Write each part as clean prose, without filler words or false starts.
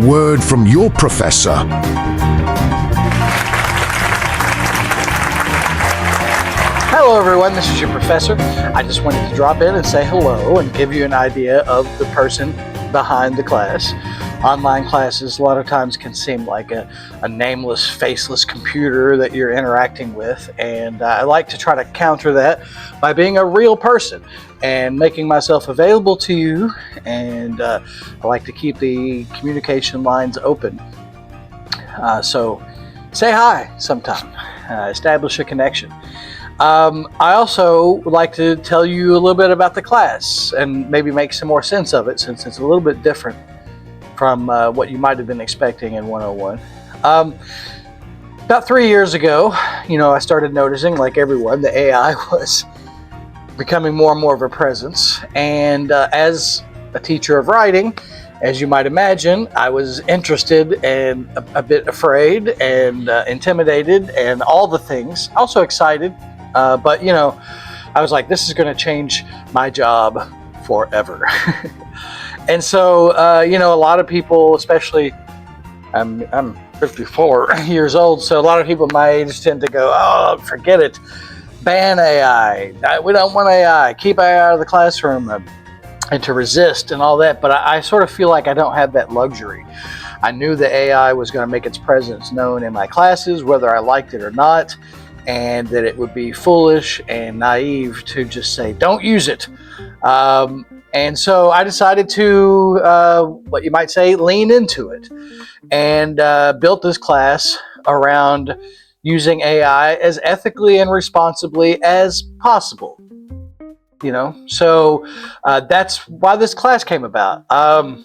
word from your professor. Hello everyone, this is your professor. I just wanted to drop in and say hello and give you an idea of the person behind the class. Online classes a lot of times can seem like a nameless, faceless computer that you're interacting with, and I like to try to counter that by being a real person and making myself available to you, and I like to keep the communication lines open. So say hi sometime, establish a connection. I also would like to tell you a little bit about the class and maybe make some more sense of it, since it's a little bit different from what you might have been expecting in 101. About 3 years ago, I started noticing, like everyone, the AI was becoming more and more of a presence. And as a teacher of writing, as you might imagine, I was interested and a bit afraid and intimidated and all the things. Also excited. But I was like, this is going to change my job forever. And so, a lot of people, especially, I'm 54 years old, so a lot of people my age tend to go, oh, forget it. Ban AI. We don't want AI. Keep AI out of the classroom, and to resist and all that. But I sort of feel like I don't have that luxury. I knew that AI was going to make its presence known in my classes, whether I liked it or not, and that it would be foolish and naive to just say, don't use it. And so I decided to, what you might say, lean into it, and built this class around using AI as ethically and responsibly as possible. So that's why this class came about. I'm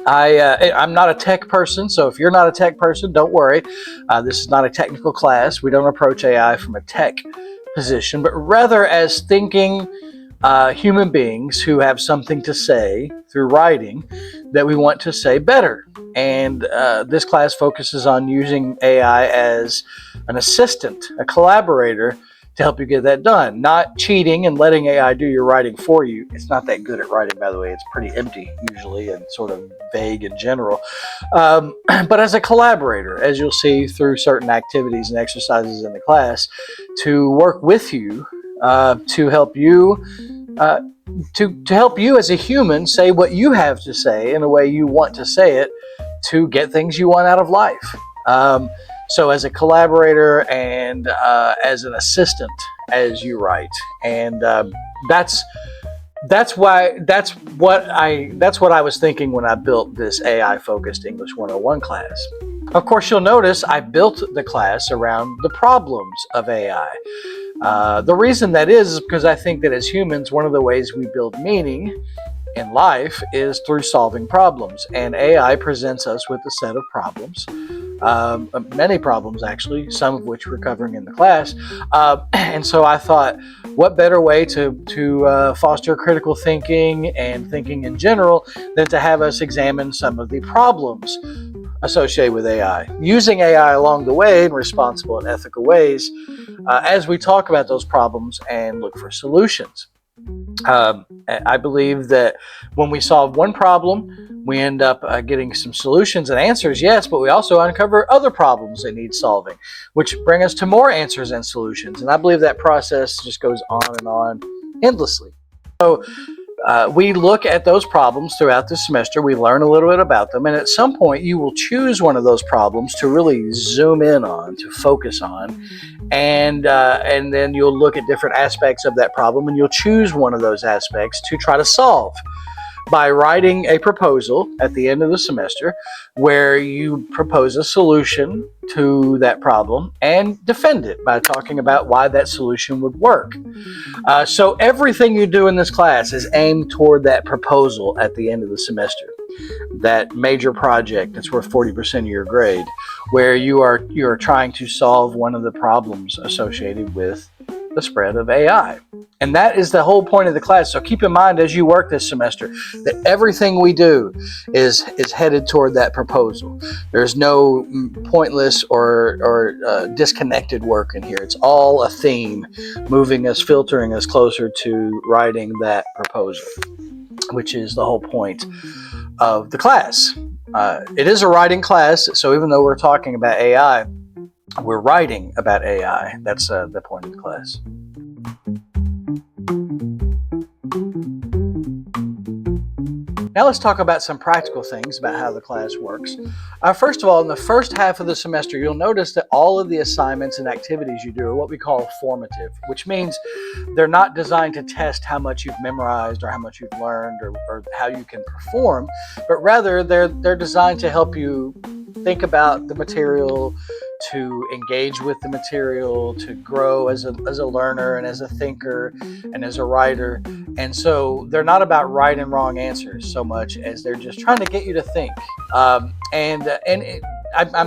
not a tech person, so if you're not a tech person, don't worry. This is not a technical class. We don't approach AI from a tech position, but rather as thinking human beings who have something to say through writing that we want to say better. And this class focuses on using AI as an assistant, a collaborator, to help you get that done. Not cheating and letting AI do your writing for you. It's not that good at writing, by the way. It's pretty empty usually and sort of vague in general. But as a collaborator, as you'll see through certain activities and exercises in the class, to work with you, to help you to help you as a human say what you have to say in a way you want to say it, to get things you want out of life. So as a collaborator and as an assistant as you write, and that's what I was thinking when I built this AI-focused English 101 class. Of course, you'll notice I built the class around the problems of AI. The reason that is because I think that as humans, one of the ways we build meaning in life is through solving problems, and AI presents us with a set of problems. Many problems, actually, some of which we're covering in the class. And so I thought, what better way to foster critical thinking and thinking in general than to have us examine some of the problems associated with AI, using AI along the way in responsible and ethical ways as we talk about those problems and look for solutions. I believe that when we solve one problem, we end up getting some solutions and answers, yes, but we also uncover other problems that need solving, which bring us to more answers and solutions. And I believe that process just goes on and on endlessly. So we look at those problems throughout the semester. We learn a little bit about them. And at some point, you will choose one of those problems to really zoom in on, to focus on. And then you'll look at different aspects of that problem, and you'll choose one of those aspects to try to solve by writing a proposal at the end of the semester where you propose a solution to that problem and defend it by talking about why that solution would work. So everything you do in this class is aimed toward that proposal at the end of the semester, that major project that's worth 40% of your grade, where you are trying to solve one of the problems associated with the spread of AI. And that is the whole point of the class. So keep in mind as you work this semester that everything we do is headed toward that proposal. There's no pointless or disconnected work in here. It's all a theme moving us, filtering us closer to writing that proposal, which is the whole point of the class. It is a writing class, so even though we're talking about AI, we're writing about AI. That's the point of the class. Now let's talk about some practical things about how the class works. First of all, in the first half of the semester, you'll notice that all of the assignments and activities you do are what we call formative, which means they're not designed to test how much you've memorized or how much you've learned or how you can perform, but rather they're designed to help you think about the material, to engage with the material, to grow as a learner and as a thinker and as a writer. And so they're not about right and wrong answers so much as they're just trying to get you to think. I'm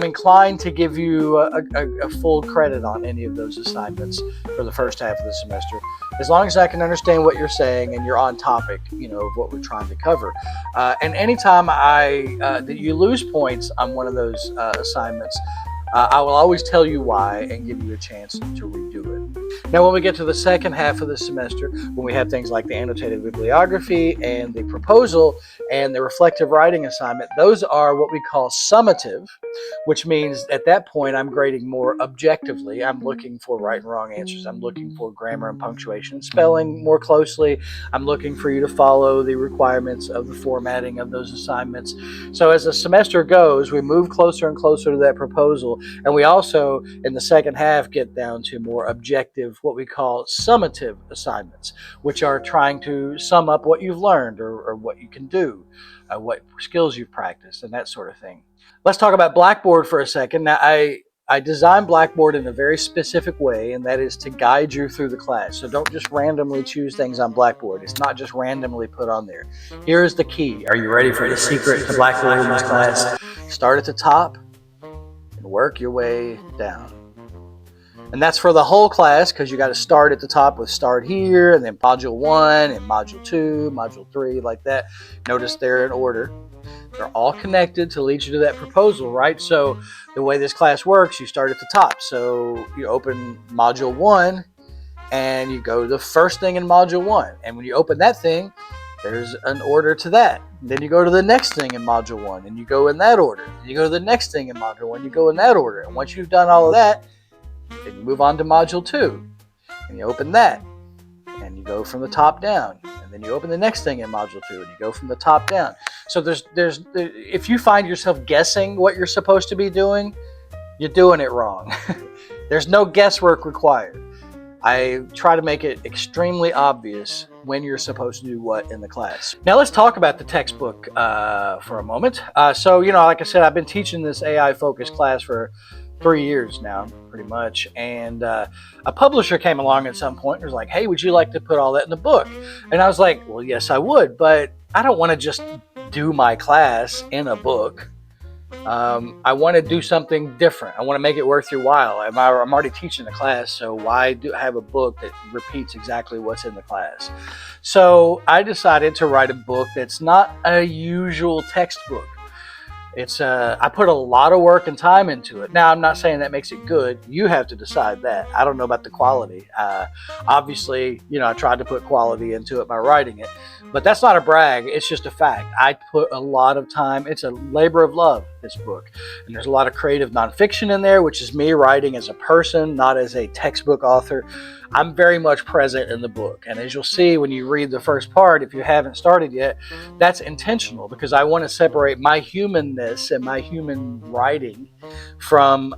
inclined to give you a full credit on any of those assignments for the first half of the semester, as long as I can understand what you're saying and you're on topic, of what we're trying to cover. And anytime that you lose points on one of those assignments, I will always tell you why and give you a chance to redo it. Now, when we get to the second half of the semester, when we have things like the annotated bibliography and the proposal and the reflective writing assignment, those are what we call summative, which means at that point I'm grading more objectively. I'm looking for right and wrong answers. I'm looking for grammar and punctuation and spelling more closely. I'm looking for you to follow the requirements of the formatting of those assignments. So as the semester goes, we move closer and closer to that proposal, and we also, in the second half, get down to more objective, what we call summative assignments, which are trying to sum up what you've learned or what you can do, what skills you've practiced, and that sort of thing. Let's talk about Blackboard for a second. Now, I designed Blackboard in a very specific way, and that is to guide you through the class. So don't just randomly choose things on Blackboard. It's not just randomly put on there. Here is the key. Are you ready for the secret to Blackboard in this class? Start at the top and work your way down. And that's for the whole class, because you got to start at the top with start here, and then module 1 and module 2, module 3, like that. Notice they're in order. They're all connected to lead you to that proposal, right? So the way this class works, you start at the top. So you open module 1 and you go to the first thing in module 1. And when you open that thing, there's an order to that. Then you go to the next thing in module 1 and you go in that order. Then you go to the next thing in module 1, you go in that order. And once you've done all of that, then you move on to module 2 and you open that and you go from the top down. And then you open the next thing in module 2 and you go from the top down. So if you find yourself guessing what you're supposed to be doing, you're doing it wrong. There's no guesswork required. I try to make it extremely obvious when you're supposed to do what in the class. Now let's talk about the textbook for a moment. So, like I said, I've been teaching this AI-focused class for 3 years now, pretty much. And a publisher came along at some point and was like, hey, would you like to put all that in the book? And I was like, well, yes, I would, but I don't want to just do my class in a book. I want to do something different. I want to make it worth your while. I'm already teaching the class, so why have a book that repeats exactly what's in the class? So I decided to write a book that's not a usual textbook. I put a lot of work and time into it. Now, I'm not saying that makes it good. You have to decide that. I don't know about the quality. Obviously, I tried to put quality into it by writing it, but that's not a brag. It's just a fact. I put a lot of time. It's a labor of love, this book. And there's a lot of creative nonfiction in there, which is me writing as a person, not as a textbook author. I'm very much present in the book. And as you'll see when you read the first part, if you haven't started yet, that's intentional because I want to separate my humanness and my human writing from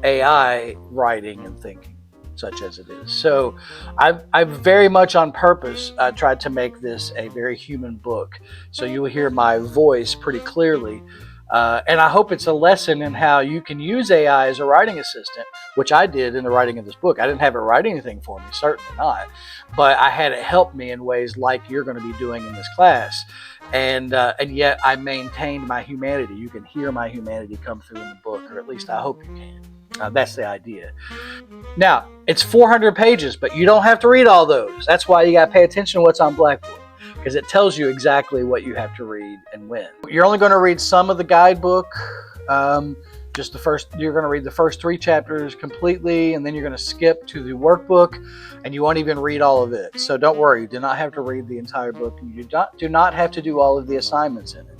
AI writing and thinking, such as it is. So I very much on purpose tried to make this a very human book. So you will hear my voice pretty clearly. And I hope it's a lesson in how you can use AI as a writing assistant, which I did in the writing of this book. I didn't have it write anything for me, certainly not. But I had it help me in ways like you're going to be doing in this class. And yet I maintained my humanity. You can hear my humanity come through in the book, or at least I hope you can. That's the idea. Now, it's 400 pages, but you don't have to read all those. That's why you got to pay attention to what's on Blackboard, because it tells you exactly what you have to read and when. You're only going to read some of the guidebook, you're going to read the first 3 chapters completely, and then you're going to skip to the workbook, and you won't even read all of it. So don't worry, you do not have to read the entire book, and you do not have to do all of the assignments in it.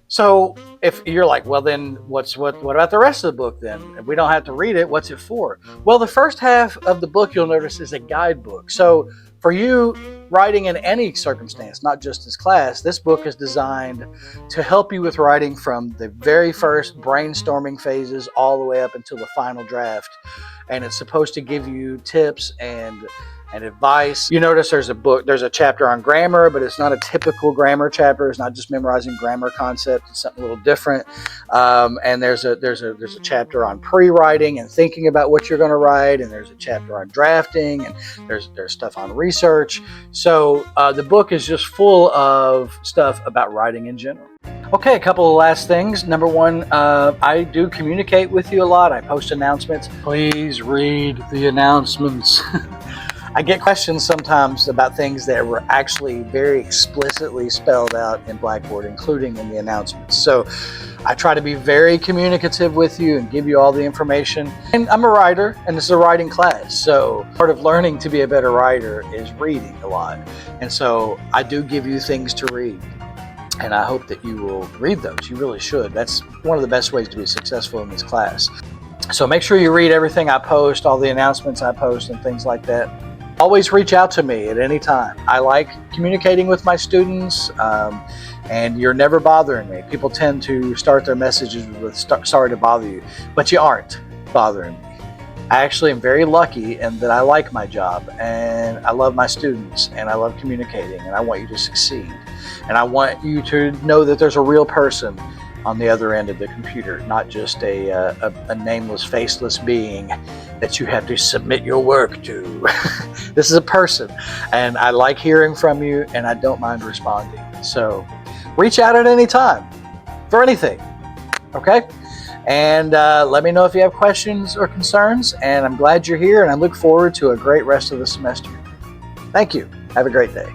So if you're like, well, then what about the rest of the book then? If we don't have to read it, what's it for? Well, the first half of the book, you'll notice, is a guidebook. So for you writing in any circumstance, not just this class, this book is designed to help you with writing from the very first brainstorming phases all the way up until the final draft. And it's supposed to give you tips and advice. You notice there's a chapter on grammar, but it's not a typical grammar chapter. It's not just memorizing grammar concepts. It's something a little different. And there's a chapter on pre-writing and thinking about what you're going to write. And there's a chapter on drafting, and there's stuff on research. So the book is just full of stuff about writing in general. Okay, a couple of last things. Number one, I do communicate with you a lot. I post announcements. Please read the announcements. I get questions sometimes about things that were actually very explicitly spelled out in Blackboard, including in the announcements. So I try to be very communicative with you and give you all the information. And I'm a writer, and this is a writing class. So part of learning to be a better writer is reading a lot. And so I do give you things to read. And I hope that you will read those. You really should. That's one of the best ways to be successful in this class. So make sure you read everything I post, all the announcements I post and things like that. Always reach out to me at any time. I like communicating with my students, and you're never bothering me. People tend to start their messages with sorry to bother you, but you aren't bothering me. I actually am very lucky in that I like my job, and I love my students, and I love communicating, and I want you to succeed. And I want you to know that there's a real person on the other end of the computer, not just a nameless, faceless being that you have to submit your work to. This is a person, and I like hearing from you, and I don't mind responding. So reach out at any time for anything, okay? And let me know if you have questions or concerns, and I'm glad you're here, and I look forward to a great rest of the semester. Thank you. Have a great day.